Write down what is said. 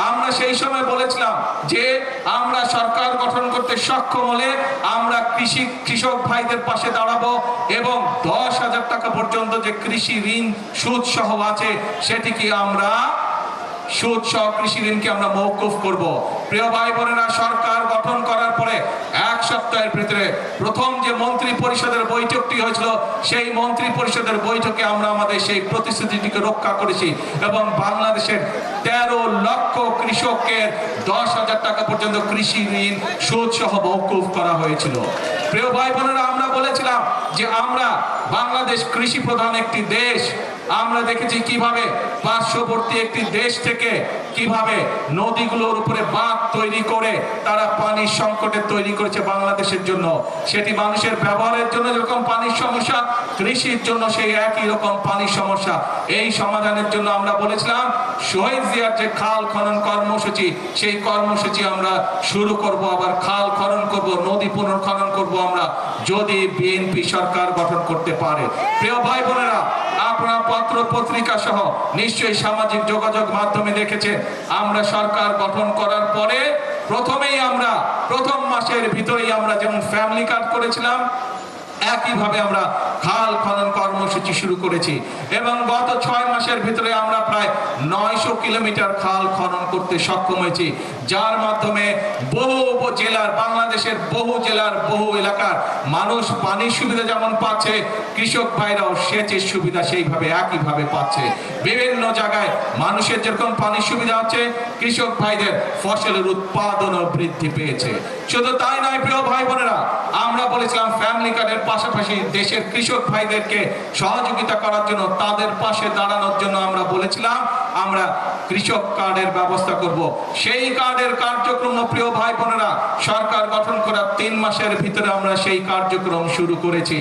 আমরা সেই সময় বলেছিলাম যে আমরা সরকার গঠন করতে সক্ষম হলে আমরা কৃষক ভাইদের পাশে দাঁড়াবো এবং 10,000 টাকা পর্যন্ত যে কৃষি ঋণ সুদ সহ আছে সেটিকে আমরা সুদ সহ কৃষি ঋণকে আমরা মওকুফ করব। প্রিয় ভাই বোনেরা, সরকার গঠন করার পরে এক সপ্তাহের ভিতরে প্রথম যে মন্ত্রী পরিষদের বৈঠকটি হয়েছিল সেই মন্ত্রী পরিষদের বৈঠকে আমরা আমাদের সেই প্রতিশ্রুতিটিকে রক্ষা করেছি এবং বাংলাদেশের 13 লক্ষ কৃষকের 10,000 টাকা পর্যন্ত কৃষি ঋণ সুদ সহ মওকুফ করা হয়েছিল। প্রিয় ভাই বোনেরা, আমরা বলেছিলাম যে আমরা বাংলাদেশ কৃষি প্রধান একটি দেশ। আমরা দেখেছি কিভাবে পার্শ্ববর্তী একটি দেশ থেকে কিভাবে নদীগুলোর উপরে বাঁধ তৈরি করে তারা পানির সংকটে তৈরি করেছে বাংলাদেশের জন্য। সেটি মানুষের ব্যবহারের জন্য যেরকম পানির সমস্যা, কৃষির জন্য সেই একই রকম পানির সমস্যা। এই সমাধানের জন্য আমরা বলেছিলাম শহীদ জিয়ার যে খাল খনন কর্মসূচি, সেই কর্মসূচি আমরা শুরু করব, আবার খাল খনন করব, নদী পুনর্খনন করব আমরা, যদি বিএনপি সরকার গঠন করতে পারে। প্রিয় ভাই বোনেরা, আপনারা পত্র পত্রিকা সহ নিশ্চয়ই সামাজিক যোগাযোগ মাধ্যমে দেখেছেন আমরা সরকার গঠন করার পরে প্রথম মাসের ভিতরেই আমরা যেমন ফ্যামিলি কার্ড করেছিলাম, একইভাবে আমরা খাল খনন কর্মসূচি শুরু করেছি এবং গত 6 মাসের ভিতরে আমরা প্রায় 900 কিলোমিটার খাল খনন করতে সক্ষম হয়েছি, যার মাধ্যমে বহু জেলার, বাংলাদেশের বহু জেলার বহু এলাকার মানুষ পানির সুবিধা যেমন পাচ্ছে, কৃষক ভাইরাও সেচের সুবিধা সেইভাবে একইভাবে পাচ্ছে। বিভিন্ন জায়গায় মানুষের যেরকম পানির সুবিধা হচ্ছে, কৃষক ভাইদের ফসলের উৎপাদনও বৃদ্ধি পেয়েছে। শুধু তাই নয় প্রিয় ভাই বোনেরা, আমরা বলেছিলাম ফ্যামিলি কার্ডের পাশাপাশি দেশের কৃষক ভাইদেরকে সহযোগিতা করার জন্য, তাদের পাশে দাঁড়ানোর জন্য আমরা বলেছিলাম আমরা কৃষক কার্ডের ব্যবস্থা করব। সেই কার্ডের কার্যক্রম প্রিয় ভাই বোনেরা, সরকার গঠন করার 3 মাসের ভিতরে আমরা সেই কার্যক্রম শুরু করেছি।